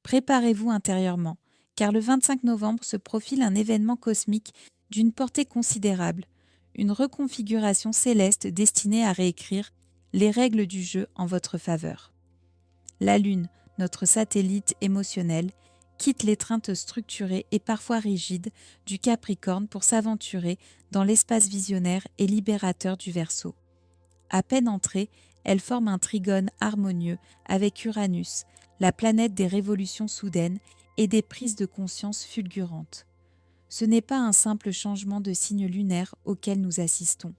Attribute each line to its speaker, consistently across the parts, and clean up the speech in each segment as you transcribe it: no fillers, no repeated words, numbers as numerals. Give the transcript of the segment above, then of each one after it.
Speaker 1: Préparez-vous intérieurement, car le 25 novembre se profile un événement cosmique d'une portée considérable, une reconfiguration céleste destinée à réécrire les règles du jeu en votre faveur. La Lune, notre satellite émotionnel, quitte l'étreinte structurée et parfois rigide du Capricorne pour s'aventurer dans l'espace visionnaire et libérateur du Verseau. À peine entrée, elle forme un trigone harmonieux avec Uranus, la planète des révolutions soudaines et des prises de conscience fulgurantes. Ce n'est pas un simple changement de signe lunaire auquel nous assistons.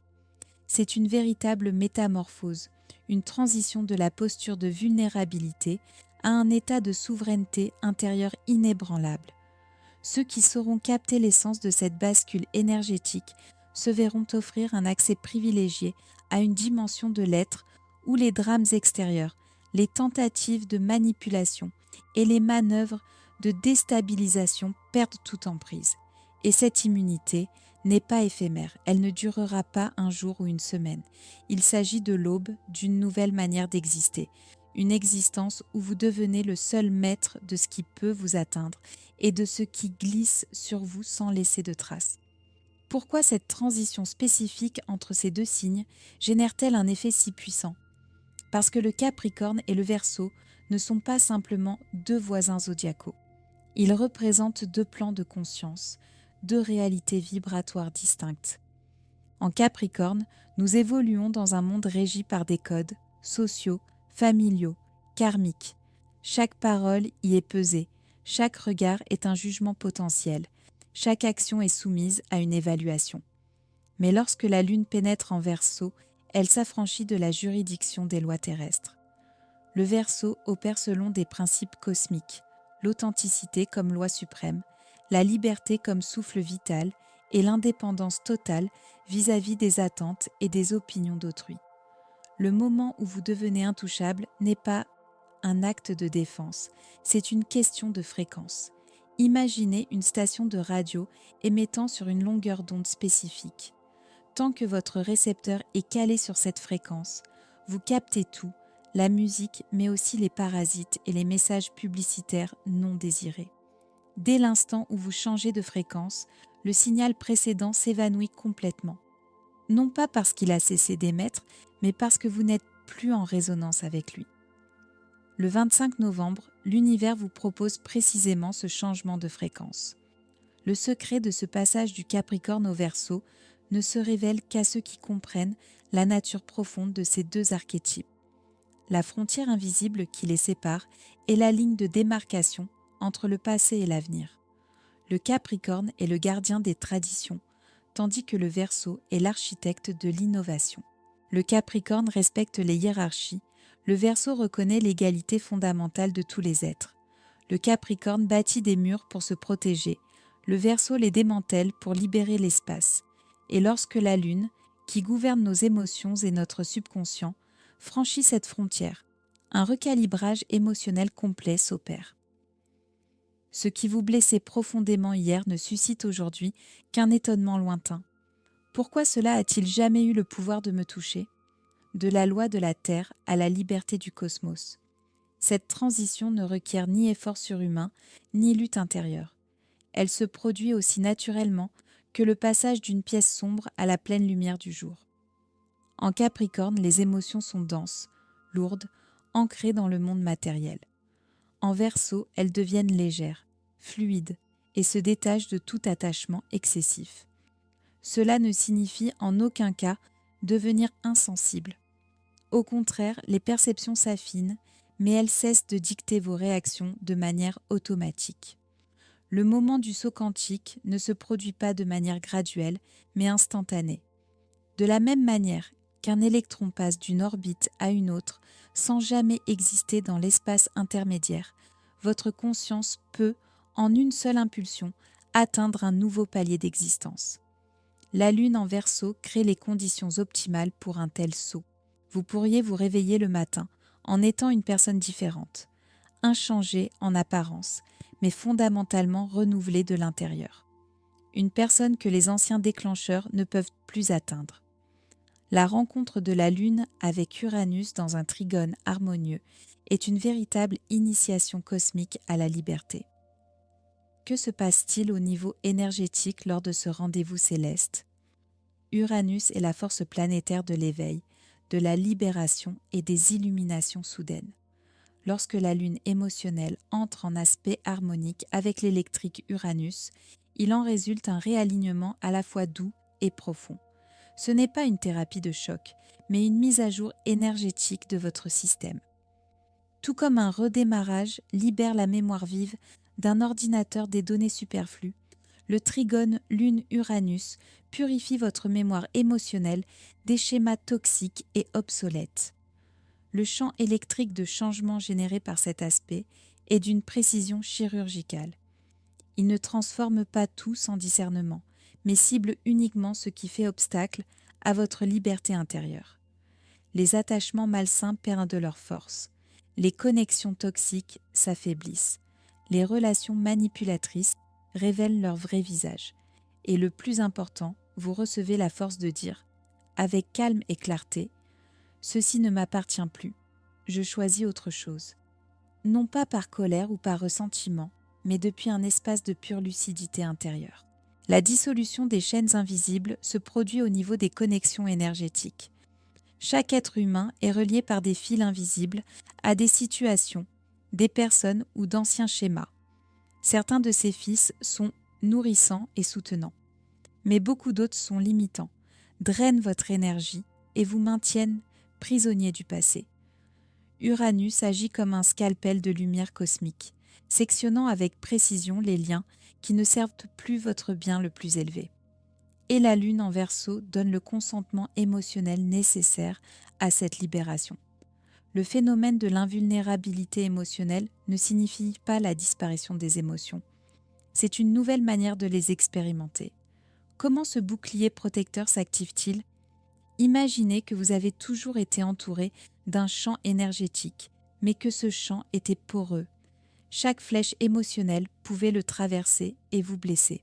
Speaker 1: C'est une véritable métamorphose, une transition de la posture de vulnérabilité à un état de souveraineté intérieure inébranlable. Ceux qui sauront capter l'essence de cette bascule énergétique se verront offrir un accès privilégié à une dimension de l'être où les drames extérieurs, les tentatives de manipulation et les manœuvres de déstabilisation perdent toute emprise. Et cette immunité n'est pas éphémère, elle ne durera pas un jour ou une semaine. Il s'agit de l'aube d'une nouvelle manière d'exister, une existence où vous devenez le seul maître de ce qui peut vous atteindre et de ce qui glisse sur vous sans laisser de traces. Pourquoi cette transition spécifique entre ces deux signes génère-t-elle un effet si puissant ? Parce que le Capricorne et le Verseau ne sont pas simplement deux voisins zodiacaux. Ils représentent deux plans de conscience, deux réalités vibratoires distinctes. En Capricorne, nous évoluons dans un monde régi par des codes sociaux, familiaux, karmiques. Chaque parole y est pesée, chaque regard est un jugement potentiel, chaque action est soumise à une évaluation. Mais lorsque la Lune pénètre en Verseau, elle s'affranchit de la juridiction des lois terrestres. Le Verseau opère selon des principes cosmiques, l'authenticité comme loi suprême, la liberté comme souffle vital et l'indépendance totale vis-à-vis des attentes et des opinions d'autrui. Le moment où vous devenez intouchable n'est pas un acte de défense, c'est une question de fréquence. Imaginez une station de radio émettant sur une longueur d'onde spécifique. Tant que votre récepteur est calé sur cette fréquence, vous captez tout, la musique, mais aussi les parasites et les messages publicitaires non désirés. Dès l'instant où vous changez de fréquence, le signal précédent s'évanouit complètement. Non pas parce qu'il a cessé d'émettre, mais parce que vous n'êtes plus en résonance avec lui. Le 25 novembre, l'univers vous propose précisément ce changement de fréquence. Le secret de ce passage du Capricorne au Verseau ne se révèle qu'à ceux qui comprennent la nature profonde de ces deux archétypes. La frontière invisible qui les sépare est la ligne de démarcation entre le passé et l'avenir. Le Capricorne est le gardien des traditions, tandis que le Verseau est l'architecte de l'innovation. Le Capricorne respecte les hiérarchies, le Verseau reconnaît l'égalité fondamentale de tous les êtres. Le Capricorne bâtit des murs pour se protéger, le Verseau les démantèle pour libérer l'espace. Et lorsque la Lune, qui gouverne nos émotions et notre subconscient, franchit cette frontière, un recalibrage émotionnel complet s'opère. Ce qui vous blessait profondément hier ne suscite aujourd'hui qu'un étonnement lointain. Pourquoi cela a-t-il jamais eu le pouvoir de me toucher ? De la loi de la Terre à la liberté du cosmos. Cette transition ne requiert ni effort surhumain, ni lutte intérieure. Elle se produit aussi naturellement que le passage d'une pièce sombre à la pleine lumière du jour. En Capricorne, les émotions sont denses, lourdes, ancrées dans le monde matériel. En Verseau, elles deviennent légères, fluides et se détachent de tout attachement excessif. Cela ne signifie en aucun cas devenir insensible. Au contraire, les perceptions s'affinent, mais elles cessent de dicter vos réactions de manière automatique. Le moment du saut quantique ne se produit pas de manière graduelle, mais instantanée. De la même manière qu'un électron passe d'une orbite à une autre sans jamais exister dans l'espace intermédiaire, votre conscience peut, en une seule impulsion, atteindre un nouveau palier d'existence. La Lune en Verseau crée les conditions optimales pour un tel saut. Vous pourriez vous réveiller le matin en étant une personne différente, inchangée en apparence, mais fondamentalement renouvelée de l'intérieur. Une personne que les anciens déclencheurs ne peuvent plus atteindre. La rencontre de la Lune avec Uranus dans un trigone harmonieux est une véritable initiation cosmique à la liberté. Que se passe-t-il au niveau énergétique lors de ce rendez-vous céleste? Uranus est la force planétaire de l'éveil, de la libération et des illuminations soudaines. Lorsque la lune émotionnelle entre en aspect harmonique avec l'électrique Uranus, il en résulte un réalignement à la fois doux et profond. Ce n'est pas une thérapie de choc, mais une mise à jour énergétique de votre système. Tout comme un redémarrage libère la mémoire vive d'un ordinateur des données superflues, le trigone Lune-Uranus purifie votre mémoire émotionnelle des schémas toxiques et obsolètes. Le champ électrique de changement généré par cet aspect est d'une précision chirurgicale. Il ne transforme pas tout sans discernement, mais cible uniquement ce qui fait obstacle à votre liberté intérieure. Les attachements malsains perdent de leur force. Les connexions toxiques s'affaiblissent. Les relations manipulatrices révèlent leur vrai visage. Et le plus important, vous recevez la force de dire, avec calme et clarté, « Ceci ne m'appartient plus. Je choisis autre chose. » Non pas par colère ou par ressentiment, mais depuis un espace de pure lucidité intérieure. La dissolution des chaînes invisibles se produit au niveau des connexions énergétiques. Chaque être humain est relié par des fils invisibles à des situations, des personnes ou d'anciens schémas. Certains de ces fils sont nourrissants et soutenants, mais beaucoup d'autres sont limitants, drainent votre énergie et vous maintiennent prisonnier du passé. Uranus agit comme un scalpel de lumière cosmique, sectionnant avec précision les liens qui ne servent plus votre bien le plus élevé. Et la Lune en Verseau donne le consentement émotionnel nécessaire à cette libération. Le phénomène de l'invulnérabilité émotionnelle ne signifie pas la disparition des émotions. C'est une nouvelle manière de les expérimenter. Comment ce bouclier protecteur s'active-t-il? Imaginez que vous avez toujours été entouré d'un champ énergétique, mais que ce champ était poreux. Chaque flèche émotionnelle pouvait le traverser et vous blesser.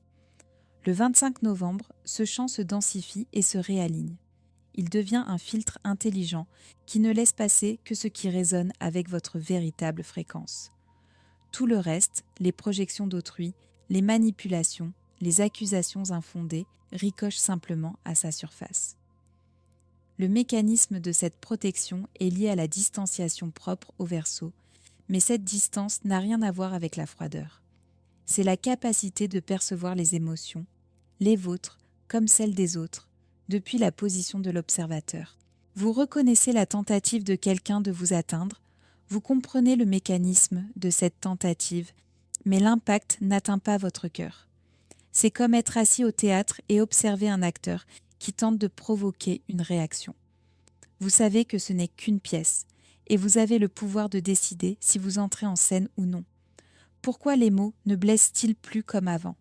Speaker 1: Le 25 novembre, ce champ se densifie et se réaligne. Il devient un filtre intelligent qui ne laisse passer que ce qui résonne avec votre véritable fréquence. Tout le reste, les projections d'autrui, les manipulations, les accusations infondées, ricochent simplement à sa surface. Le mécanisme de cette protection est lié à la distanciation propre au Verseau, mais cette distance n'a rien à voir avec la froideur. C'est la capacité de percevoir les émotions, les vôtres comme celles des autres, depuis la position de l'observateur. Vous reconnaissez la tentative de quelqu'un de vous atteindre, vous comprenez le mécanisme de cette tentative, mais l'impact n'atteint pas votre cœur. C'est comme être assis au théâtre et observer un acteur qui tente de provoquer une réaction. Vous savez que ce n'est qu'une pièce, et vous avez le pouvoir de décider si vous entrez en scène ou non. Pourquoi les mots ne blessent-ils plus comme avant?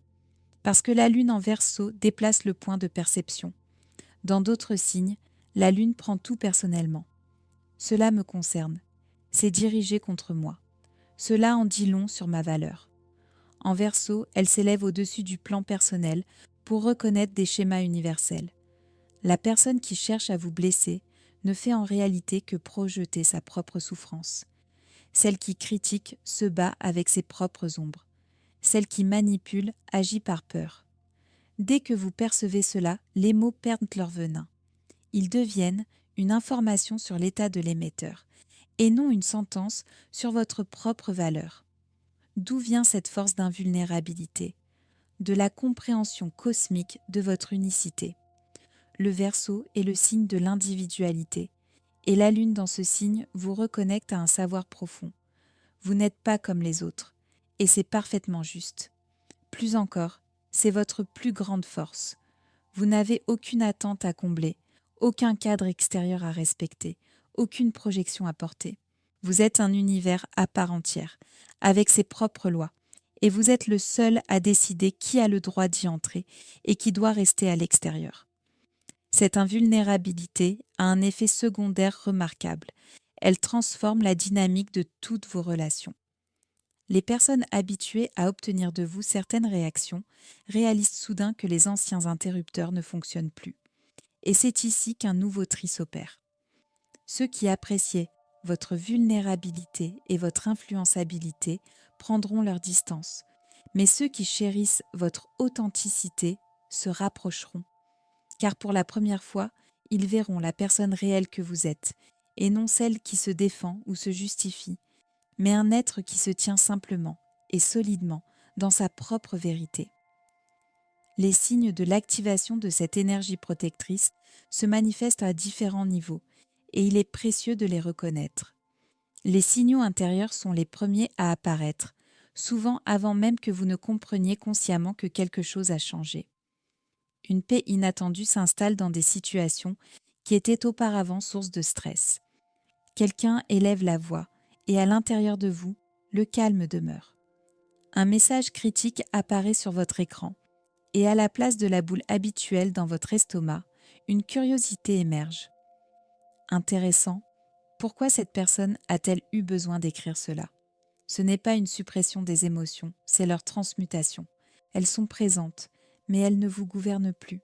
Speaker 1: Parce que la Lune en Verseau déplace le point de perception. Dans d'autres signes, la Lune prend tout personnellement. Cela me concerne. C'est dirigé contre moi. Cela en dit long sur ma valeur. En Verseau, elle s'élève au-dessus du plan personnel pour reconnaître des schémas universels. La personne qui cherche à vous blesser ne fait en réalité que projeter sa propre souffrance. Celle qui critique se bat avec ses propres ombres. Celle qui manipule agit par peur. Dès que vous percevez cela, les mots perdent leur venin. Ils deviennent une information sur l'état de l'émetteur, et non une sentence sur votre propre valeur. D'où vient cette force d'invulnérabilité? De la compréhension cosmique de votre unicité. Le Verseau est le signe de l'individualité, et la Lune dans ce signe vous reconnecte à un savoir profond. Vous n'êtes pas comme les autres, et c'est parfaitement juste. Plus encore, c'est votre plus grande force. Vous n'avez aucune attente à combler, aucun cadre extérieur à respecter, aucune projection à porter. Vous êtes un univers à part entière, avec ses propres lois, et vous êtes le seul à décider qui a le droit d'y entrer et qui doit rester à l'extérieur. Cette invulnérabilité a un effet secondaire remarquable. Elle transforme la dynamique de toutes vos relations. Les personnes habituées à obtenir de vous certaines réactions réalisent soudain que les anciens interrupteurs ne fonctionnent plus. Et c'est ici qu'un nouveau tri s'opère. Ceux qui appréciaient votre vulnérabilité et votre influençabilité prendront leur distance, mais ceux qui chérissent votre authenticité se rapprocheront, car pour la première fois, ils verront la personne réelle que vous êtes, et non celle qui se défend ou se justifie, mais un être qui se tient simplement et solidement dans sa propre vérité. Les signes de l'activation de cette énergie protectrice se manifestent à différents niveaux, et il est précieux de les reconnaître. Les signaux intérieurs sont les premiers à apparaître, souvent avant même que vous ne compreniez consciemment que quelque chose a changé. Une paix inattendue s'installe dans des situations qui étaient auparavant source de stress. Quelqu'un élève la voix, et à l'intérieur de vous, le calme demeure. Un message critique apparaît sur votre écran, et à la place de la boule habituelle dans votre estomac, une curiosité émerge. Intéressant, pourquoi cette personne a-t-elle eu besoin d'écrire cela ? Ce n'est pas une suppression des émotions, c'est leur transmutation. Elles sont présentes, mais elles ne vous gouvernent plus.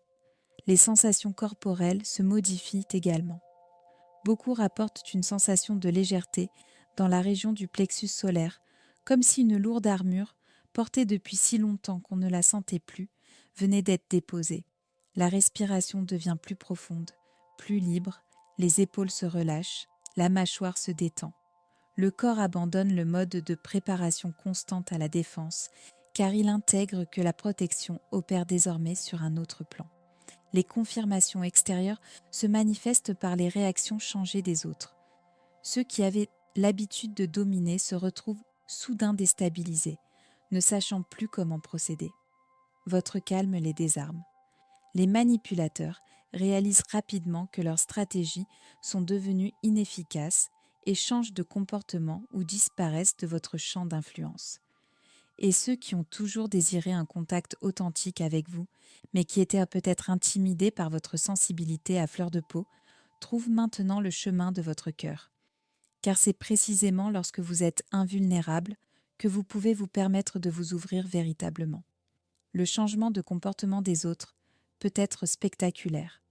Speaker 1: Les sensations corporelles se modifient également. Beaucoup rapportent une sensation de légèreté dans la région du plexus solaire, comme si une lourde armure, portée depuis si longtemps qu'on ne la sentait plus, venait d'être déposée. La respiration devient plus profonde, plus libre, les épaules se relâchent, la mâchoire se détend. Le corps abandonne le mode de préparation constante à la défense, car il intègre que la protection opère désormais sur un autre plan. Les confirmations extérieures se manifestent par les réactions changées des autres. Ceux qui avaient l'habitude de dominer se retrouvent soudain déstabilisés, ne sachant plus comment procéder. Votre calme les désarme. Les manipulateurs réalisent rapidement que leurs stratégies sont devenues inefficaces et changent de comportement ou disparaissent de votre champ d'influence. Et ceux qui ont toujours désiré un contact authentique avec vous, mais qui étaient peut-être intimidés par votre sensibilité à fleur de peau, trouvent maintenant le chemin de votre cœur. Car c'est précisément lorsque vous êtes invulnérable que vous pouvez vous permettre de vous ouvrir véritablement. Le changement de comportement des autres peut être spectaculaire.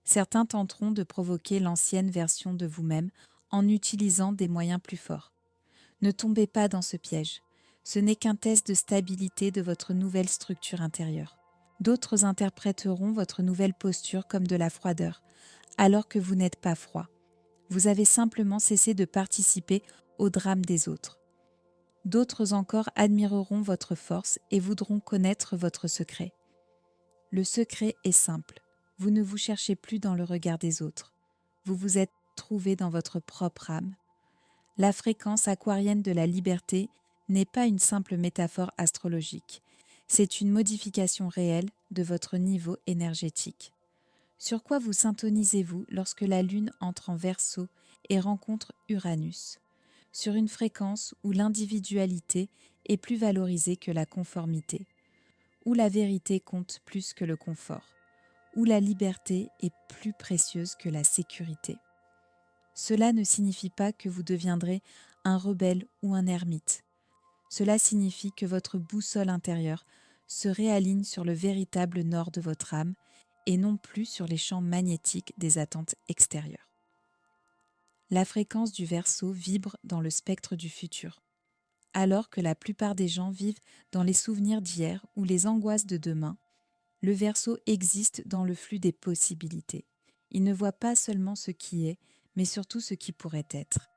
Speaker 1: Certains tenteront de provoquer l'ancienne version de vous-même en utilisant des moyens plus forts. Ne tombez pas dans ce piège. Ce n'est qu'un test de stabilité de votre nouvelle structure intérieure. D'autres interpréteront votre nouvelle posture comme de la froideur, alors que vous n'êtes pas froid. Vous avez simplement cessé de participer au drame des autres. D'autres encore admireront votre force et voudront connaître votre secret. Le secret est simple. Vous ne vous cherchez plus dans le regard des autres. Vous vous êtes trouvé dans votre propre âme. La fréquence aquarienne de la liberté n'est pas une simple métaphore astrologique. C'est une modification réelle de votre niveau énergétique. Sur quoi vous syntonisez-vous lorsque la Lune entre en Verseau et rencontre Uranus ? Sur une fréquence où l'individualité est plus valorisée que la conformité, où la vérité compte plus que le confort, où la liberté est plus précieuse que la sécurité. Cela ne signifie pas que vous deviendrez un rebelle ou un ermite. Cela signifie que votre boussole intérieure se réaligne sur le véritable nord de votre âme et non plus sur les champs magnétiques des attentes extérieures. La fréquence du Verseau vibre dans le spectre du futur, alors que la plupart des gens vivent dans les souvenirs d'hier ou les angoisses de demain. Le Verseau existe dans le flux des possibilités. Il ne voit pas seulement ce qui est, mais surtout ce qui pourrait être.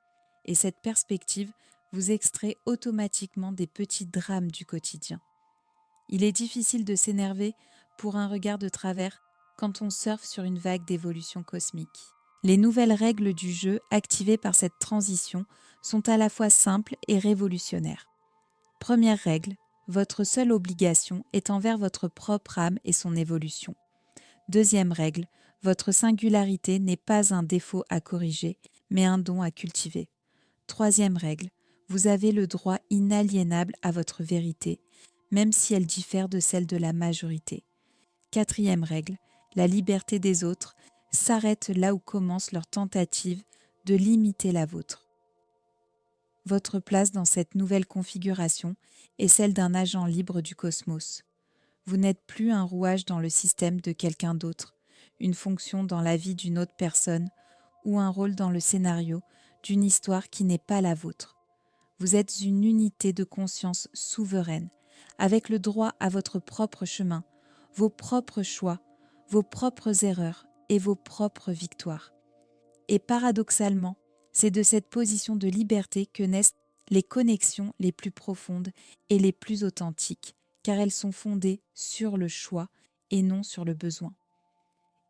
Speaker 1: Et cette perspective vous extrait automatiquement des petits drames du quotidien. Il est difficile de s'énerver pour un regard de travers quand on surfe sur une vague d'évolution cosmique. Les nouvelles règles du jeu activées par cette transition sont à la fois simples et révolutionnaires. Première règle, votre seule obligation est envers votre propre âme et son évolution. Deuxième règle, votre singularité n'est pas un défaut à corriger, mais un don à cultiver. Troisième règle, vous avez le droit inaliénable à votre vérité, même si elle diffère de celle de la majorité. Quatrième règle, la liberté des autres s'arrête là où commence leur tentative de limiter la vôtre. Votre place dans cette nouvelle configuration est celle d'un agent libre du cosmos. Vous n'êtes plus un rouage dans le système de quelqu'un d'autre, une fonction dans la vie d'une autre personne ou un rôle dans le scénario d'une histoire qui n'est pas la vôtre. Vous êtes une unité de conscience souveraine, avec le droit à votre propre chemin, vos propres choix, vos propres erreurs et vos propres victoires. Et paradoxalement, c'est de cette position de liberté que naissent les connexions les plus profondes et les plus authentiques, car elles sont fondées sur le choix et non sur le besoin.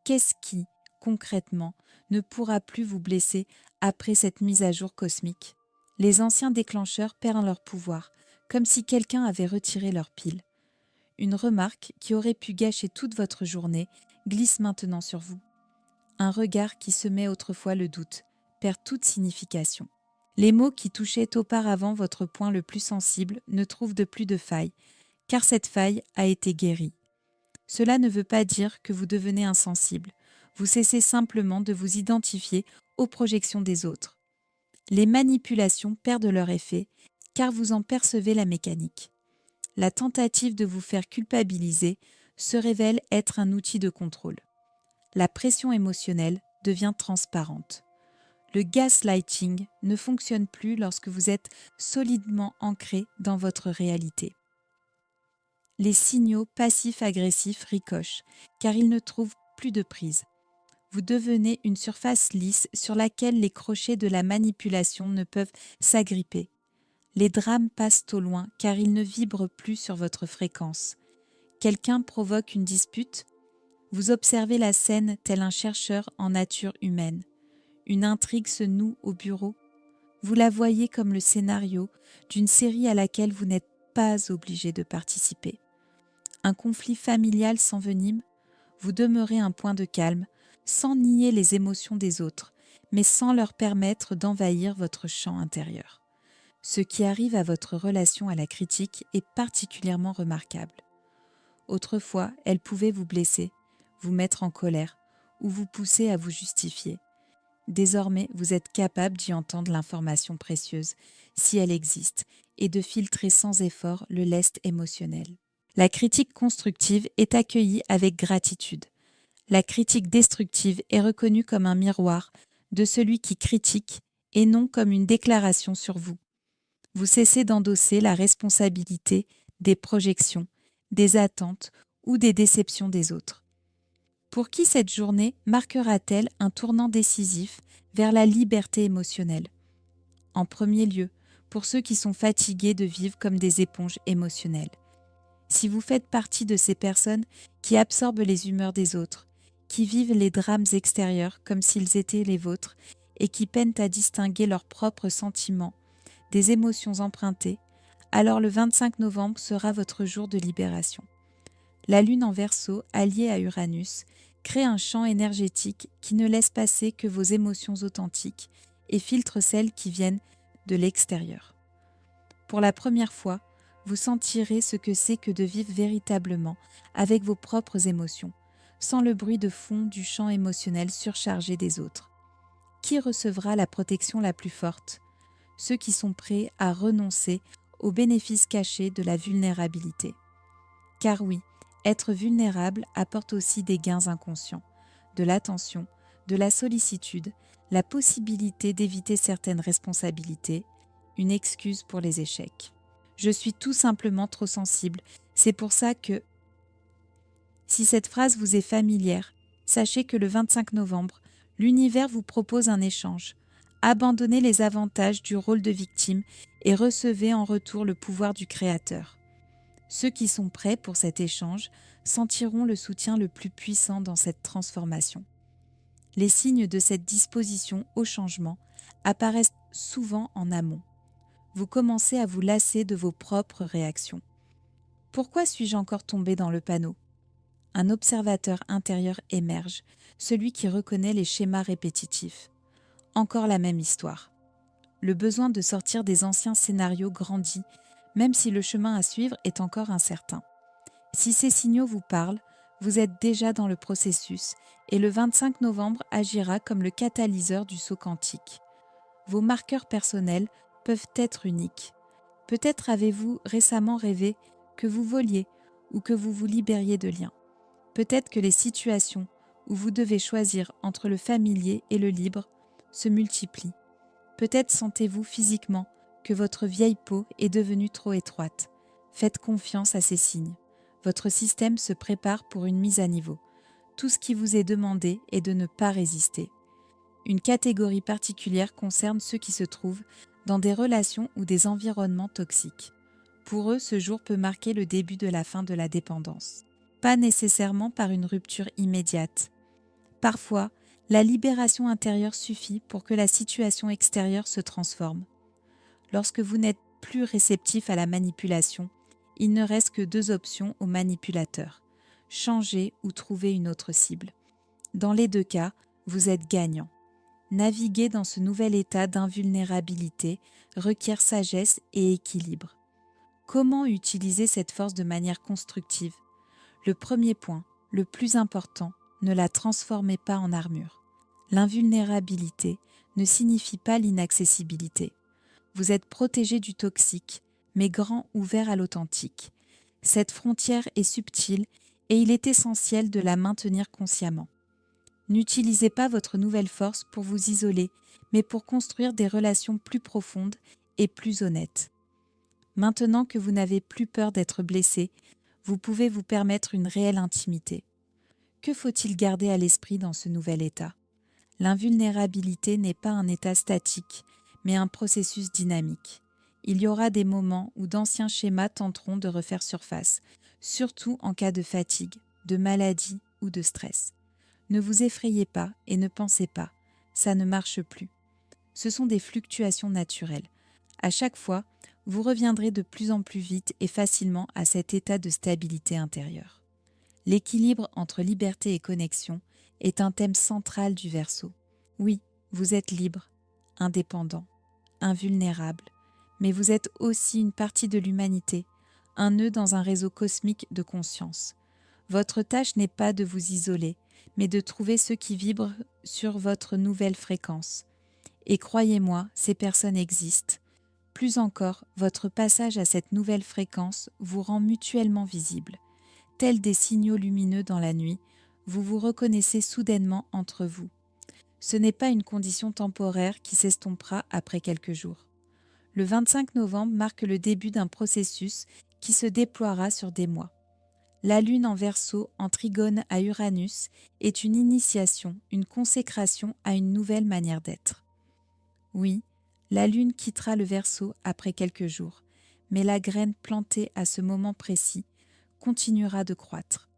Speaker 1: Qu'est-ce qui, concrètement, ne pourra plus vous blesser après cette mise à jour cosmique ? Les anciens déclencheurs perdent leur pouvoir, comme si quelqu'un avait retiré leur pile. Une remarque qui aurait pu gâcher toute votre journée glisse maintenant sur vous. Un regard qui semait autrefois le doute perd toute signification. Les mots qui touchaient auparavant votre point le plus sensible ne trouvent de plus de faille, car cette faille a été guérie. Cela ne veut pas dire que vous devenez insensible, vous cessez simplement de vous identifier aux projections des autres. Les manipulations perdent leur effet, car vous en percevez la mécanique. La tentative de vous faire culpabiliser se révèle être un outil de contrôle. La pression émotionnelle devient transparente. Le gaslighting ne fonctionne plus lorsque vous êtes solidement ancré dans votre réalité. Les signaux passifs-agressifs ricochent, car ils ne trouvent plus de prise. Vous devenez une surface lisse sur laquelle les crochets de la manipulation ne peuvent s'agripper. Les drames passent au loin, car ils ne vibrent plus sur votre fréquence. Quelqu'un provoque une dispute. Vous observez la scène tel un chercheur en nature humaine. Une intrigue se noue au bureau. Vous la voyez comme le scénario d'une série à laquelle vous n'êtes pas obligé de participer. Un conflit familial s'envenime. Vous demeurez un point de calme, sans nier les émotions des autres, mais sans leur permettre d'envahir votre champ intérieur. Ce qui arrive à votre relation à la critique est particulièrement remarquable. Autrefois, elle pouvait vous blesser, vous mettre en colère ou vous pousser à vous justifier. Désormais, vous êtes capable d'y entendre l'information précieuse, si elle existe, et de filtrer sans effort le lest émotionnel. La critique constructive est accueillie avec gratitude. La critique destructive est reconnue comme un miroir de celui qui critique et non comme une déclaration sur vous. Vous cessez d'endosser la responsabilité des projections, des attentes ou des déceptions des autres. Pour qui cette journée marquera-t-elle un tournant décisif vers la liberté émotionnelle ? En premier lieu, pour ceux qui sont fatigués de vivre comme des éponges émotionnelles. Si vous faites partie de ces personnes qui absorbent les humeurs des autres, qui vivent les drames extérieurs comme s'ils étaient les vôtres et qui peinent à distinguer leurs propres sentiments des émotions empruntées, alors le 25 novembre sera votre jour de libération. La lune en Verseau, alliée à Uranus, crée un champ énergétique qui ne laisse passer que vos émotions authentiques et filtre celles qui viennent de l'extérieur. Pour la première fois, vous sentirez ce que c'est que de vivre véritablement avec vos propres émotions, sans le bruit de fond du champ émotionnel surchargé des autres. Qui recevra la protection la plus forte ? Ceux qui sont prêts à renoncer aux bénéfices cachés de la vulnérabilité. Car oui, être vulnérable apporte aussi des gains inconscients, de l'attention, de la sollicitude, la possibilité d'éviter certaines responsabilités, une excuse pour les échecs. Je suis tout simplement trop sensible, c'est pour ça que... Si cette phrase vous est familière, sachez que le 25 novembre, l'univers vous propose un échange. Abandonnez les avantages du rôle de victime et recevez en retour le pouvoir du Créateur. Ceux qui sont prêts pour cet échange sentiront le soutien le plus puissant dans cette transformation. Les signes de cette disposition au changement apparaissent souvent en amont. Vous commencez à vous lasser de vos propres réactions. Pourquoi suis-je encore tombé dans le panneau ? Un observateur intérieur émerge, celui qui reconnaît les schémas répétitifs. Encore la même histoire. Le besoin de sortir des anciens scénarios grandit, même si le chemin à suivre est encore incertain. Si ces signaux vous parlent, vous êtes déjà dans le processus et le 25 novembre agira comme le catalyseur du saut quantique. Vos marqueurs personnels peuvent être uniques. Peut-être avez-vous récemment rêvé que vous voliez ou que vous vous libériez de liens. Peut-être que les situations où vous devez choisir entre le familier et le libre se multiplient. Peut-être sentez-vous physiquement que votre vieille peau est devenue trop étroite. Faites confiance à ces signes. Votre système se prépare pour une mise à niveau. Tout ce qui vous est demandé est de ne pas résister. Une catégorie particulière concerne ceux qui se trouvent dans des relations ou des environnements toxiques. Pour eux, ce jour peut marquer le début de la fin de la dépendance. Pas nécessairement par une rupture immédiate. Parfois, la libération intérieure suffit pour que la situation extérieure se transforme. Lorsque vous n'êtes plus réceptif à la manipulation, il ne reste que 2 options au manipulateur: changer ou trouver une autre cible. Dans les 2 cas, vous êtes gagnant. Naviguer dans ce nouvel état d'invulnérabilité requiert sagesse et équilibre. Comment utiliser cette force de manière constructive? Le premier point, le plus important, ne la transformez pas en armure. L'invulnérabilité ne signifie pas l'inaccessibilité. Vous êtes protégé du toxique, mais grand ouvert à l'authentique. Cette frontière est subtile et il est essentiel de la maintenir consciemment. N'utilisez pas votre nouvelle force pour vous isoler, mais pour construire des relations plus profondes et plus honnêtes. Maintenant que vous n'avez plus peur d'être blessé, vous pouvez vous permettre une réelle intimité. Que faut-il garder à l'esprit dans ce nouvel état? L'invulnérabilité n'est pas un état statique, mais un processus dynamique. Il y aura des moments où d'anciens schémas tenteront de refaire surface, surtout en cas de fatigue, de maladie ou de stress. Ne vous effrayez pas et ne pensez pas, ça ne marche plus. Ce sont des fluctuations naturelles. À chaque fois, vous reviendrez de plus en plus vite et facilement à cet état de stabilité intérieure. L'équilibre entre liberté et connexion est un thème central du Verseau. Oui, vous êtes libre, indépendant, invulnérable, mais vous êtes aussi une partie de l'humanité, un nœud dans un réseau cosmique de conscience. Votre tâche n'est pas de vous isoler, mais de trouver ceux qui vibrent sur votre nouvelle fréquence. Et croyez-moi, ces personnes existent. Plus encore, votre passage à cette nouvelle fréquence vous rend mutuellement visibles. Tels des signaux lumineux dans la nuit, vous vous reconnaissez soudainement entre vous. Ce n'est pas une condition temporaire qui s'estompera après quelques jours. Le 25 novembre marque le début d'un processus qui se déploiera sur des mois. La Lune en Verseau, en trigone à Uranus, est une initiation, une consécration à une nouvelle manière d'être. Oui, la Lune quittera le Verseau après quelques jours, mais la graine plantée à ce moment précis continuera de croître.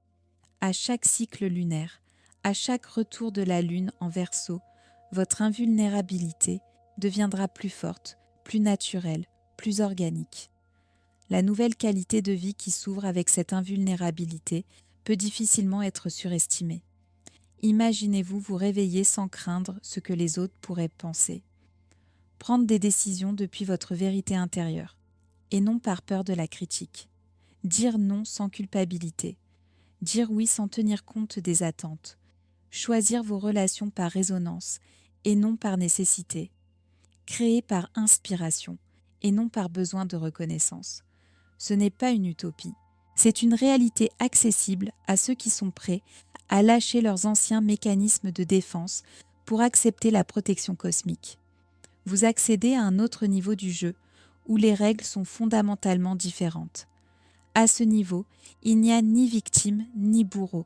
Speaker 1: À chaque cycle lunaire, à chaque retour de la Lune en Verseau, votre invulnérabilité deviendra plus forte, plus naturelle, plus organique. La nouvelle qualité de vie qui s'ouvre avec cette invulnérabilité peut difficilement être surestimée. Imaginez-vous vous réveiller sans craindre ce que les autres pourraient penser. Prendre des décisions depuis votre vérité intérieure, et non par peur de la critique. Dire non sans culpabilité. Dire oui sans tenir compte des attentes. Choisir vos relations par résonance, et non par nécessité. Créer par inspiration, et non par besoin de reconnaissance. Ce n'est pas une utopie, c'est une réalité accessible à ceux qui sont prêts à lâcher leurs anciens mécanismes de défense pour accepter la protection cosmique. Vous accédez à un autre niveau du jeu où les règles sont fondamentalement différentes. À ce niveau, il n'y a ni victime ni bourreau,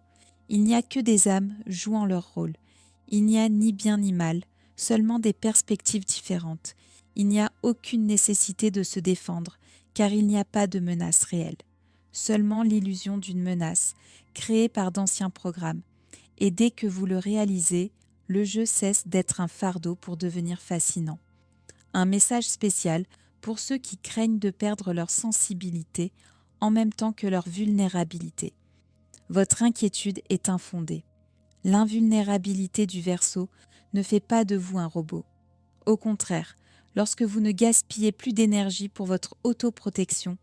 Speaker 1: il n'y a que des âmes jouant leur rôle, il n'y a ni bien ni mal, seulement des perspectives différentes. Il n'y a aucune nécessité de se défendre, car il n'y a pas de menace réelle. Seulement l'illusion d'une menace, créée par d'anciens programmes. Et dès que vous le réalisez, le jeu cesse d'être un fardeau pour devenir fascinant. Un message spécial pour ceux qui craignent de perdre leur sensibilité en même temps que leur vulnérabilité. Votre inquiétude est infondée. L'invulnérabilité du Verseau ne fait pas de vous un robot. Au contraire, lorsque vous ne gaspillez plus d'énergie pour votre autoprotection,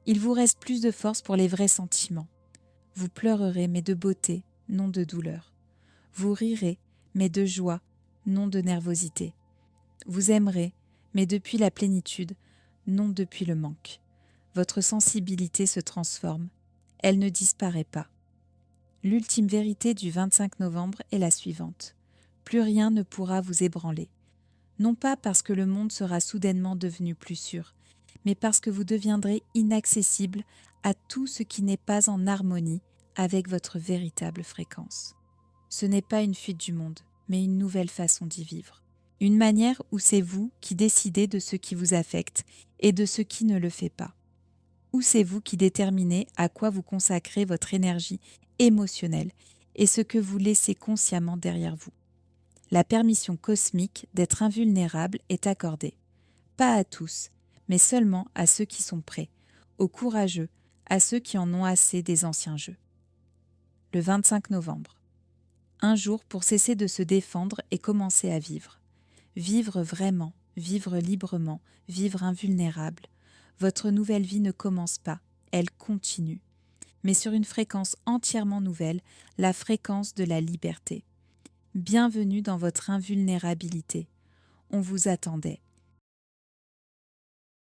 Speaker 1: il vous reste plus de force pour les vrais sentiments. Vous pleurerez, mais de beauté, non de douleur. Vous rirez, mais de joie, non de nervosité. Vous aimerez, mais depuis la plénitude, non depuis le manque. Votre sensibilité se transforme, elle ne disparaît pas. L'ultime vérité du 25 novembre est la suivante. Plus rien ne pourra vous ébranler. non pas parce que le monde sera soudainement devenu plus sûr, mais parce que vous deviendrez inaccessible à tout ce qui n'est pas en harmonie avec votre véritable fréquence. Ce n'est pas une fuite du monde, mais une nouvelle façon d'y vivre. Une manière où c'est vous qui décidez de ce qui vous affecte et de ce qui ne le fait pas. Où c'est vous qui déterminez à quoi vous consacrez votre énergie émotionnelle et ce que vous laissez consciemment derrière vous. La permission cosmique d'être invulnérable est accordée. Pas à tous, mais seulement à ceux qui sont prêts, aux courageux, à ceux qui en ont assez des anciens jeux. Le 25 novembre. Un jour pour cesser de se défendre et commencer à vivre. Vivre vraiment, vivre librement, vivre invulnérable. Votre nouvelle vie ne commence pas, elle continue. Mais sur une fréquence entièrement nouvelle, la fréquence de la liberté. Bienvenue dans votre invulnérabilité. On vous attendait.